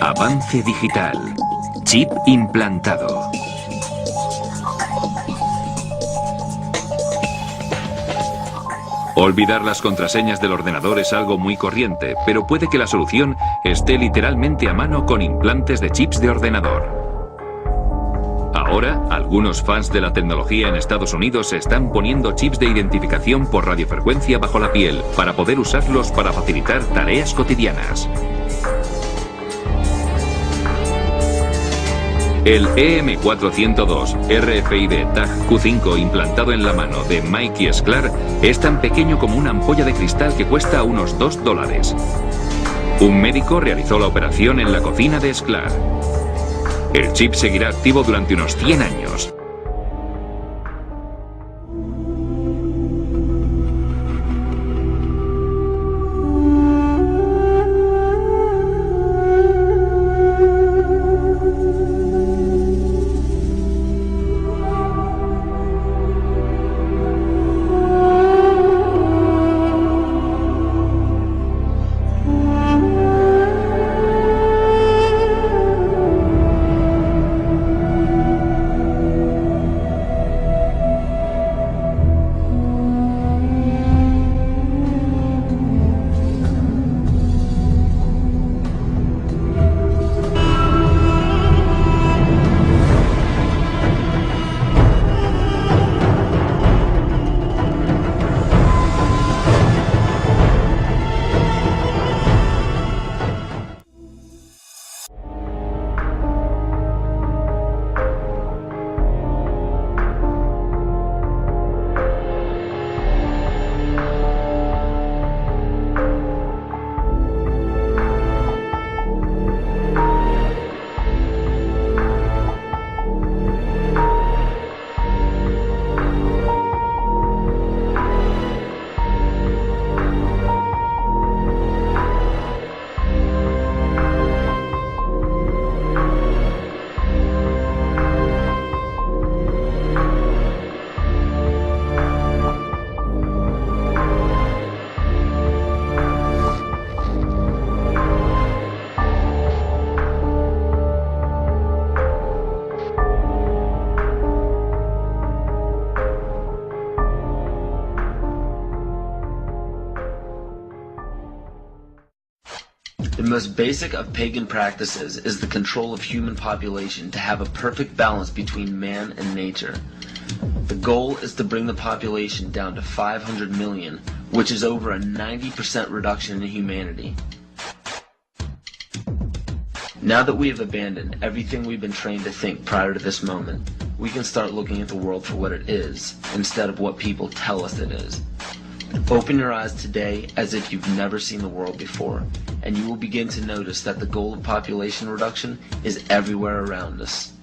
Avance digital. Chip implantado. Olvidar las contraseñas del ordenador es algo muy corriente, pero puede que la solución esté literalmente a mano con implantes de chips de ordenador. Ahora, algunos fans de la tecnología en Estados Unidos se están poniendo chips de identificación por radiofrecuencia bajo la piel para poder usarlos para facilitar tareas cotidianas. El EM402 RFID Tag Q5 implantado en la mano de Mikey Sklar es tan pequeño como una ampolla de cristal que cuesta unos $2. Un médico realizó la operación en la cocina de Sklar. El chip seguirá activo durante unos 100 años. The most basic of pagan practices is the control of human population to have a perfect balance between man and nature. The goal is to bring the population down to 500 million, which is over a 90% reduction in humanity. Now that we have abandoned everything we've been trained to think prior to this moment, we can start looking at the world for what it is, instead of what people tell us it is. Open your eyes today as if you've never seen the world before, and you will begin to notice that the goal of population reduction is everywhere around us.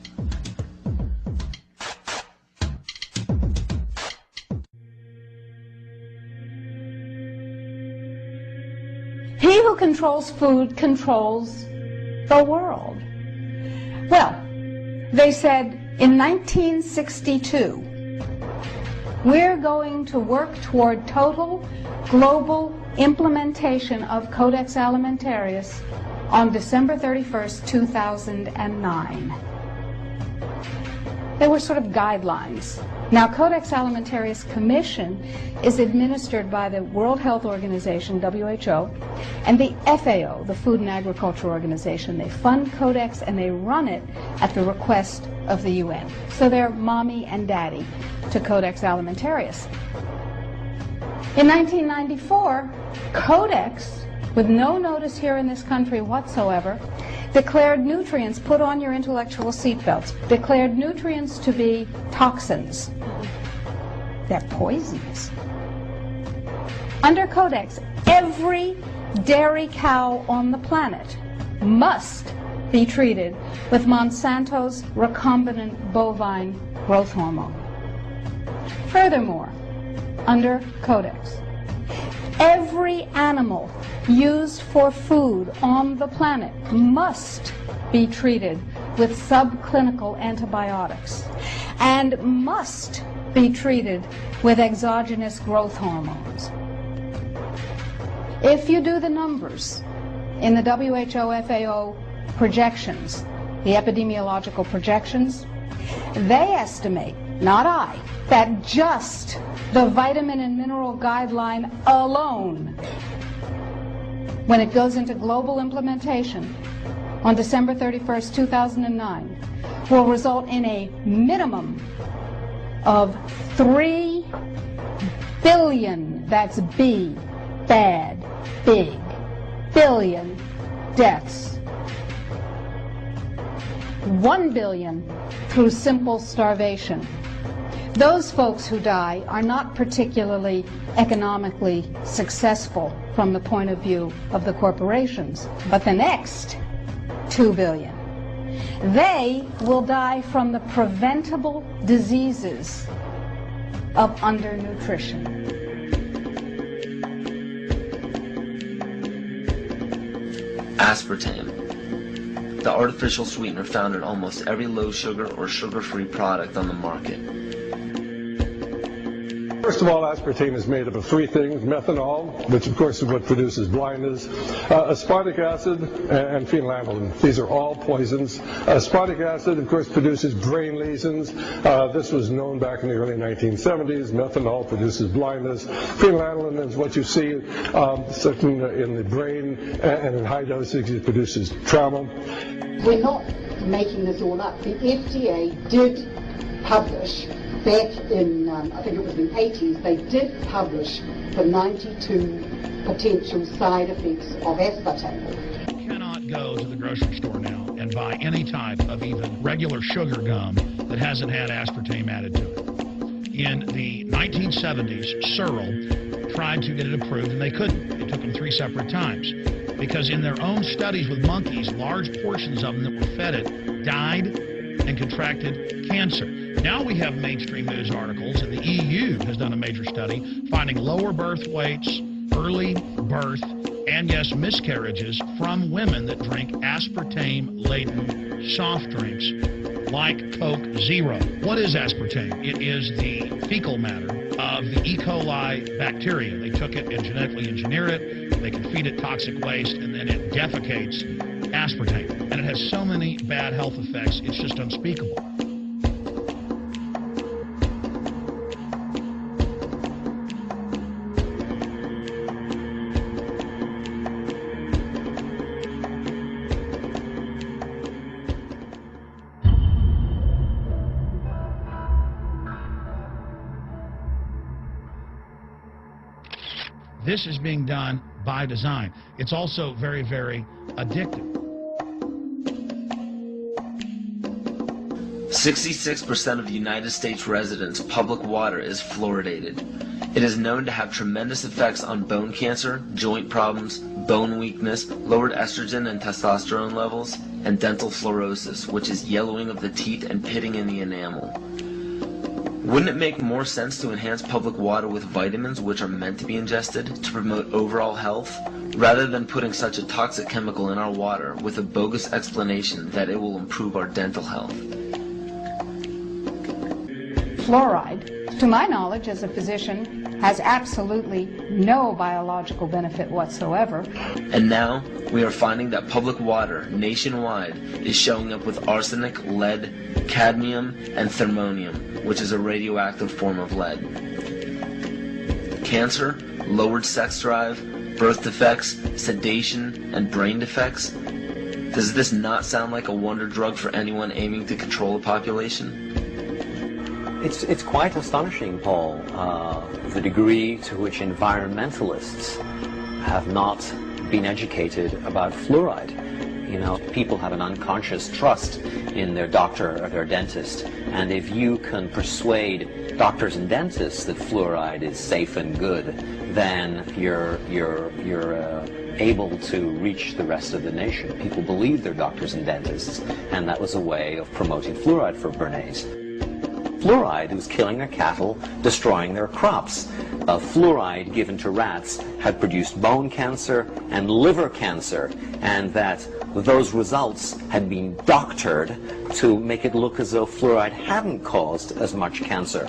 He who controls food controls the world. Well, they said in 1962, we're going to work toward total global implementation of Codex Alimentarius on December 31st, 2009. They were sort of guidelines. Now, Codex Alimentarius Commission is administered by the World Health Organization, WHO, and the FAO, the Food and Agriculture Organization. They fund Codex and they run it at the request of the UN. So they're mommy and daddy to Codex Alimentarius. In 1994, Codex, with no notice here in this country whatsoever, declared nutrients, put on your intellectual seatbelts, declared nutrients to be toxins. They're poisonous. Under Codex, every dairy cow on the planet must be treated with Monsanto's recombinant bovine growth hormone. Furthermore, under Codex, every animal used for food on the planet must be treated with subclinical antibiotics and must be treated with exogenous growth hormones. If you do the numbers in the WHO FAO projections, the epidemiological projections, they estimate, not I, that just the vitamin and mineral guideline alone, when it goes into global implementation on December 31st, 2009, will result in a minimum of 3 billion, that's B, bad, big, billion deaths. 1 billion through simple starvation. Those folks who die are not particularly economically successful from the point of view of the corporations, but the next 2 billion, they will die from the preventable diseases of undernutrition. Aspartame, the artificial sweetener found in almost every low-sugar or sugar-free product on the market. First of all, aspartame is made up of 3 things: methanol, which of course is what produces blindness, aspartic acid, and phenylalanine. These are all poisons. Aspartic acid, of course, produces brain lesions. This was known back in the early 1970s. Methanol produces blindness. Phenylalanine is what you see in the brain, and in high doses it produces trauma. We're not making this all up. The FDA did publish back in, I think it was the 80s, they did publish the 92 potential side effects of aspartame. You cannot go to the grocery store now and buy any type of even regular sugar gum that hasn't had aspartame added to it. In the 1970s, Searle tried to get it approved and they couldn't. It took them 3 separate times because in their own studies with monkeys, large portions of them that were fed it died and contracted cancer. Now we have mainstream news articles, and the EU has done a major study finding lower birth weights, early birth, and yes, miscarriages from women that drink aspartame-laden soft drinks like Coke Zero. What is aspartame? It is the fecal matter of the E. coli bacteria. They took it and genetically engineered it. They can feed it toxic waste, and then it defecates aspartame. And it has so many bad health effects, it's just unspeakable. This is being done by design. It's also very, very addictive. 66% of United States residents' public water is fluoridated. It is known to have tremendous effects on bone cancer, joint problems, bone weakness, lowered estrogen and testosterone levels, and dental fluorosis, which is yellowing of the teeth and pitting in the enamel. Wouldn't it make more sense to enhance public water with vitamins which are meant to be ingested to promote overall health, rather than putting such a toxic chemical in our water with a bogus explanation that it will improve our dental health? Fluoride, to my knowledge as a physician, has absolutely no biological benefit whatsoever. And now, we are finding that public water nationwide is showing up with arsenic, lead, cadmium, and thermonium, which is a radioactive form of lead. Cancer, lowered sex drive, birth defects, sedation, and brain defects. Does this not sound like a wonder drug for anyone aiming to control a population? It's quite astonishing, Paul, the degree to which environmentalists have not been educated about fluoride. You know, people have an unconscious trust in their doctor or their dentist, and if you can persuade doctors and dentists that fluoride is safe and good, then you're able to reach the rest of the nation. People believe their doctors and dentists, and that was a way of promoting fluoride for Bernays. Fluoride was killing their cattle, destroying their crops. Fluoride given to rats had produced bone cancer and liver cancer, and that those results had been doctored to make it look as though fluoride hadn't caused as much cancer.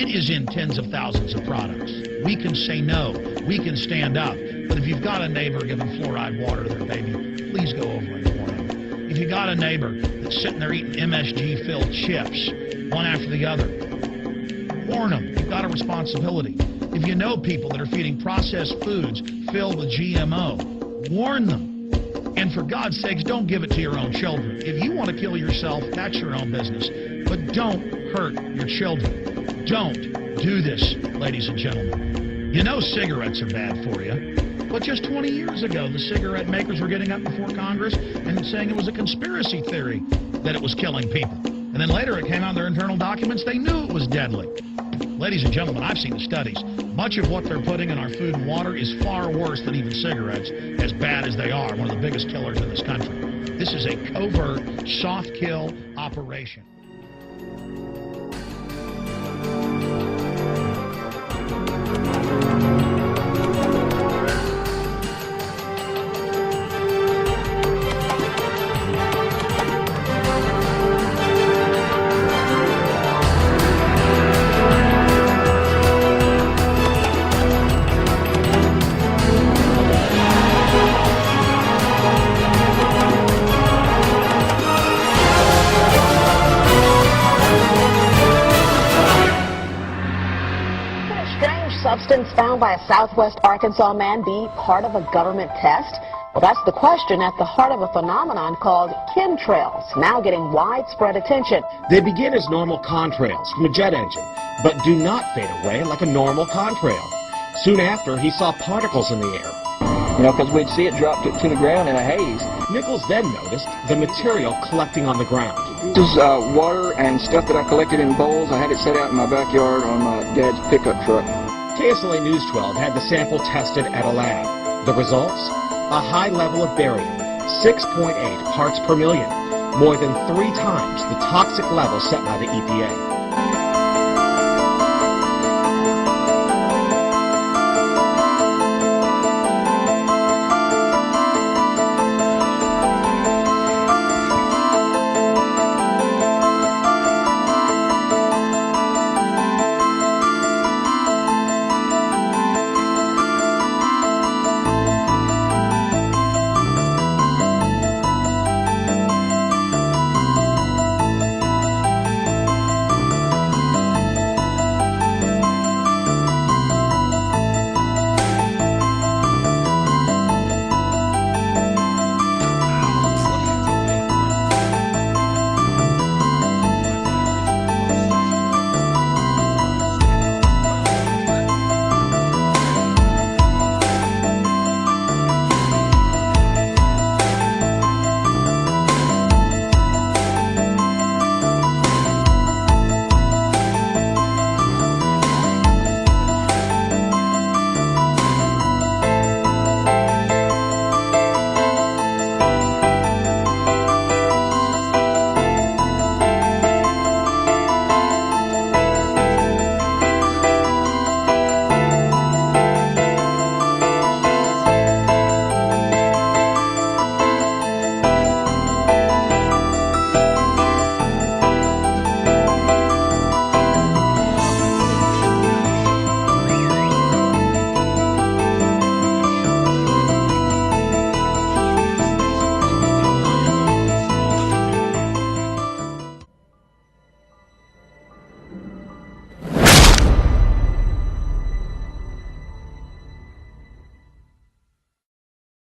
It is in tens of thousands of products. We can say no. We can stand up. But if you've got a neighbor giving fluoride water to their baby, please go over and warn them. If you've got a neighbor that's sitting there eating MSG-filled chips, one after the other, warn them. You've got a responsibility. If you know people that are feeding processed foods filled with GMO, warn them. And for God's sakes, don't give it to your own children. If you want to kill yourself, that's your own business. But don't hurt your children. Don't do this, ladies and gentlemen. You know cigarettes are bad for you. But just 20 years ago, the cigarette makers were getting up before Congress and saying it was a conspiracy theory that it was killing people. And then later it came out in their internal documents, they knew it was deadly. Ladies and gentlemen, I've seen the studies. Much of what they're putting in our food and water is far worse than even cigarettes, as bad as they are, one of the biggest killers in this country. This is a covert, soft kill operation. Substance found by a Southwest Arkansas man be part of a government test? Well, that's the question at the heart of a phenomenon called chemtrails, now getting widespread attention. They begin as normal contrails from a jet engine, but do not fade away like a normal contrail. Soon after, he saw particles in the air. You know, because we'd see it drop to the ground in a haze. Nichols then noticed the material collecting on the ground. This is water and stuff that I collected in bowls. I had it set out in my backyard on my dad's pickup truck. KSLA News 12 had the sample tested at a lab. The results? A high level of barium, 6.8 parts per million, more than 3 times the toxic level set by the EPA.